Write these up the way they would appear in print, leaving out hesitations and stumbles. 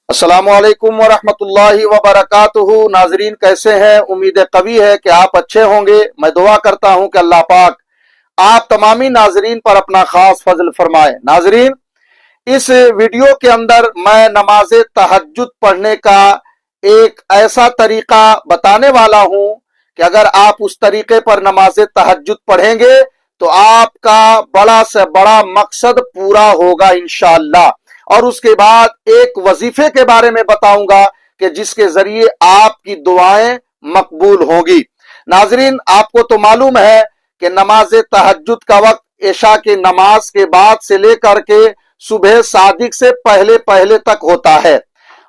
अस्सलामुअलैकुम वरहमतुल्लाहि वबरकातुहू। नाजरीन कैसे हैं? उम्मीद कवी है कि आप अच्छे होंगे। मैं दुआ करता हूं कि अल्लाह पाक आप तमामी नाजरीन पर अपना खास फजल फरमाए। नाजरीन, इस वीडियो के अंदर मैं नमाज तहज्जुद पढ़ने का एक ऐसा तरीका बताने वाला हूं कि अगर आप उस तरीके पर नमाज तहज्जुद पढ़ेंगे तो आपका बड़ा से बड़ा मकसद पूरा होगा इंशाअल्लाह। और उसके बाद एक वजीफे के बारे में बताऊंगा कि जिसके जरिए आपकी दुआएं मकबूल होंगी। नाजरीन, आपको तो मालूम है कि नमाज तहज्जुद का वक्त इशा की नमाज के बाद से लेकर के सुबह सादिक से पहले पहले तक होता है।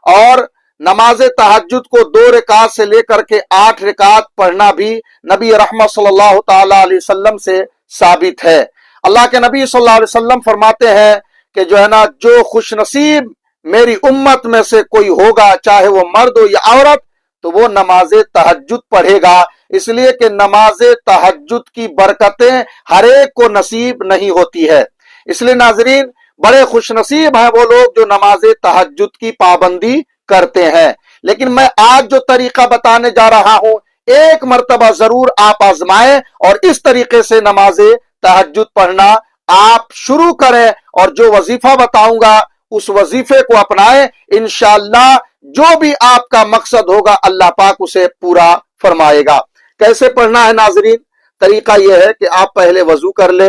और नमाज तहज्जुद को 2 रकात से लेकर के 8 रकात पढ़ना भी नबी रहमत सल्लल्लाहु ताला अलैहि वसल्लम से साबित है। अल्लाह के नबी सल्लल्लाहु अलैहि वसल्लम फरमाते हैं कि जो है ना, जो खुशनसीब मेरी उम्मत में से कोई होगा, चाहे वो मर्द हो या औरत, तो वो नमाज तहज्जुद पढ़ेगा। इसलिए कि नमाज तहज्जुद की बरकतें हर एक को नसीब नहीं होती है। इसलिए नाजरीन, बड़े खुशनसीब हैं वो लोग जो नमाज तहज्जुद की पाबंदी करते हैं। लेकिन मैं आज जो तरीका बताने जा रहा हूं, एक मर्तबा जरूर आप आजमाएं और इस तरीके से नमाज तहज्जुद पढ़ना आप शुरू करें और जो वजीफा बताऊंगा उस वजीफे को अपनाएं। इंशाअल्लाह जो भी आपका मकसद होगा अल्लाह पाक उसे पूरा फरमाएगा। कैसे पढ़ना है नाजरीन? तरीका यह है कि आप पहले वजू कर ले।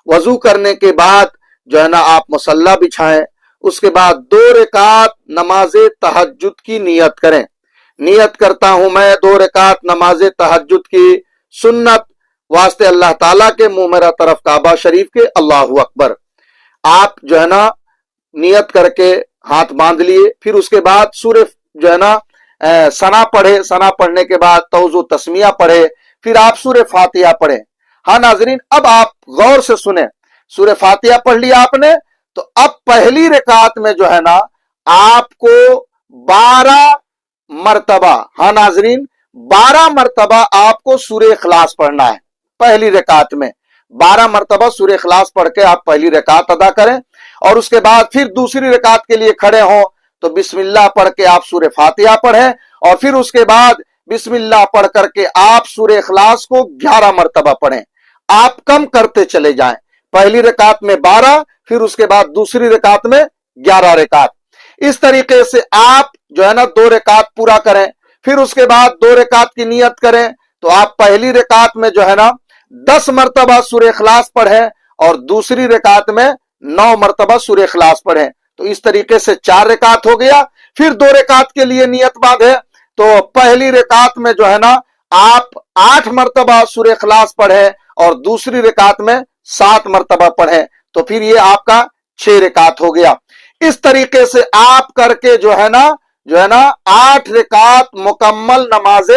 वजू करने के बाद जो है ना, आप मुसल्ला बिछाएं। उसके बाद 2 रकात नमाज तहज्जुद की नियत करें। नियत करता हूं मैं 2 रकात नमाज तहज्जुद की सुन्नत वास्ते अल्लाह ताला के, मुंह मेरा तरफ काबा शरीफ के, अल्लाहू अकबर। आप जो है ना नियत करके हाथ बांध लिए। फिर उसके बाद सूरह जो है ना सना पढ़े। सना पढ़ने के बाद तौज़ु तस्मिया पढ़े। फिर आप सूरह फातिहा पढ़े। हाँ नाजरीन, अब आप गौर से सुने। सूरह फातिहा पढ़ लिया आपने, तो अब पहली रकात में जो है ना, आपको 12 मरतबा, हाँ नाजरीन, 12 मरतबा आपको सूरह इखलास पढ़ना है। पहली रकात में 12 मरतबा सूरह इखलास पढ़ के आप पहली रकात अदा करें। और उसके बाद फिर दूसरी रकात के लिए खड़े हो तो बिस्मिल्लाह पढ़ के आप सूरह फातिहा पढ़ें। और फिर उसके बाद बिस्मिल्लाह पढ़ करके आप सूरह इखलास को 11 मरतबा पढ़ें। आप कम करते चले जाएं। पहली रकात में 12, फिर उसके बाद दूसरी रकात में 11 रकात। इस तरीके से आप जो है ना 2 रकात पूरा करें। फिर उसके बाद 2 रकात की नियत करें तो आप पहली रकात में जो है ना 10 मरतबा सूरह इखलास पढ़ें और दूसरी रकात में 9 मरतबा सूरह इखलास पढ़ें। तो इस तरीके से 4 रकात हो गया। फिर 2 रकात के लिए नियत बांधे तो पहली रकात में जो है ना आप 8 मरतबा सूरह इखलास पढ़ें और दूसरी रकात में 7 मरतबा पढ़ें। तो फिर ये आपका 6 रकात हो गया। इस तरीके से आप करके जो है ना 8 रकात मुकम्मल नमाज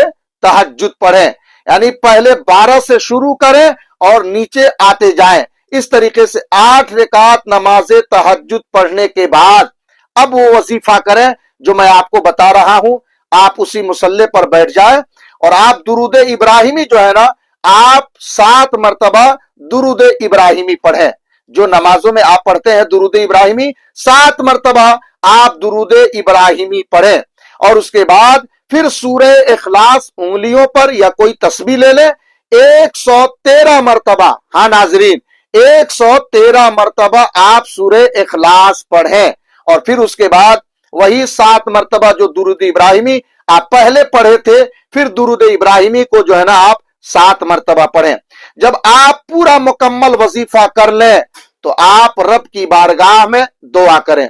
तहज्जुद पढ़ें। यानी पहले 12 से शुरू करें और नीचे आते जाएं। इस तरीके से 8 रकात नमाज तहज्जुद पढ़ने के बाद अब वो वजीफा करें जो मैं आपको बता रहा हूं। आप उसी मुसल्ले पर बैठ जाएं और आप दुरूद इब्राहिमी जो है ना, आप 7 मरतबा दुरूद इब्राहिमी पढ़ें। जो नमाजों में आप पढ़ते हैं दुरूद इब्राहिमी, 7 मरतबा आप दुरूद इब्राहिमी पढ़ें। और उसके बाद फिर सूरह इखलास उंगलियों पर या कोई तस्बीह ले ले 113 मरतबा, हाँ नाजरीन, 113 मरतबा आप सूरह इखलास पढ़ें। और फिर उसके बाद वही 7 मरतबा जो दुरूद इब्राहिमी आप पहले पढ़े थे, फिर दुरूद इब्राहिमी को जो है ना आप 7 मरतबा पढ़ें। जब आप पूरा मुकम्मल वजीफा कर लें तो आप रब की बारगाह में दुआ करें।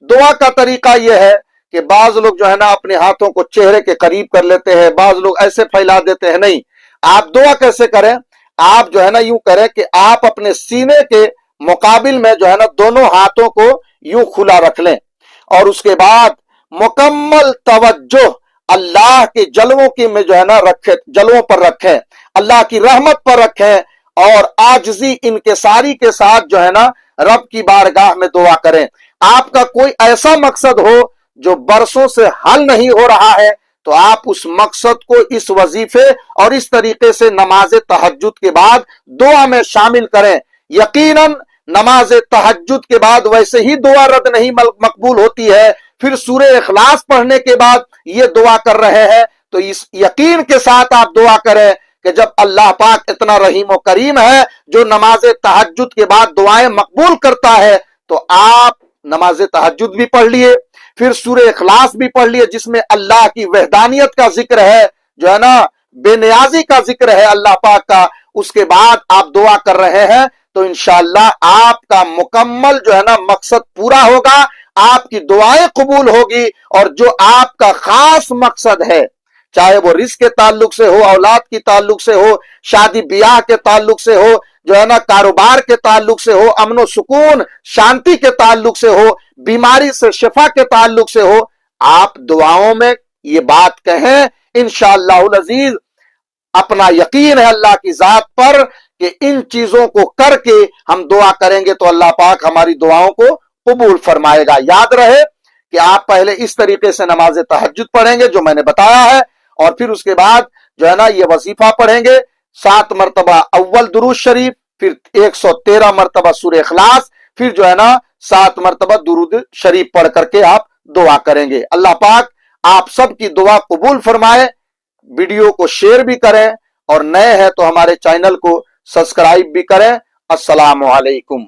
दुआ का तरीका यह है कि बाज लोग जो है ना अपने हाथों को चेहरे के करीब कर लेते हैं, बाज लोग ऐसे फैला देते हैं। नहीं, आप दुआ कैसे करें? आप जो है ना यूं करें कि आप अपने सीने के मुकाबिल में जो है ना दोनों हाथों को यूं खुला रख लें और उसके बाद मुकम्मल तवज्जो अल्लाह के जलवों की में जो है ना रखें, जलवों पर रखें, अल्लाह की रहमत पर रखें और आजिज़ी इनकिसारी के साथ जो है ना रब की बारगाह में दुआ करें। आपका कोई ऐसा मकसद हो जो बरसों से हल नहीं हो रहा है तो आप उस मकसद को इस वजीफे और इस तरीके से नमाज तहज्जुद के बाद दुआ में शामिल करें। यकीनन नमाज तहज्जुद के बाद वैसे ही दुआ रद्द नहीं मकबूल होती है, फिर सूरह इखलास पढ़ने के बाद ये दुआ कर रहे हैं, तो इस यकीन के साथ आप दुआ करें कि जब अल्लाह पाक इतना रहीम व करीम है जो नमाज तहज्जुद के बाद दुआएं मकबूल करता है, तो आप नमाज तहज्जुद भी पढ़ लिए, फिर सूरह इखलास भी पढ़ लिए जिसमें अल्लाह की वहदानियत का जिक्र है, जो है ना बेनियाजी का जिक्र है अल्लाह पाक का, उसके बाद आप दुआ कर रहे हैं, तो इंशाअल्लाह आपका मुकम्मल जो है ना मकसद पूरा होगा, आपकी दुआएं कबूल होगी, और जो आपका खास मकसद है, चाहे वो रिस्क के ताल्लुक से हो, औलाद की ताल्लुक से हो, शादी ब्याह के ताल्लुक से हो, जो है ना कारोबार के ताल्लुक से हो, अमन सुकून शांति के ताल्लुक से हो, बीमारी से शिफा के ताल्लुक से हो, आप दुआओं में ये बात कहें। इंशाअल्लाहुल अजीज अपना यकीन है अल्लाह की जात पर कि इन चीजों को करके हम दुआ करेंगे तो अल्लाह पाक हमारी दुआओं को कबूल फरमाएगा। याद रहे कि आप पहले इस तरीके से नमाज तहज्जुद पढ़ेंगे जो मैंने बताया है, और फिर उसके बाद जो है ना ये वजीफा पढ़ेंगे 7 मरतबा अव्वल दुरूद शरीफ, फिर 113 मरतबा सूरह इखलास, फिर जो है ना 7 मरतबा दुरूद शरीफ पढ़ करके आप दुआ करेंगे। अल्लाह पाक आप सबकी दुआ कबूल फरमाए। वीडियो को शेयर भी करें, और नए हैं तो हमारे चैनल को सब्सक्राइब भी करें। अस्सलामु अलैकुम।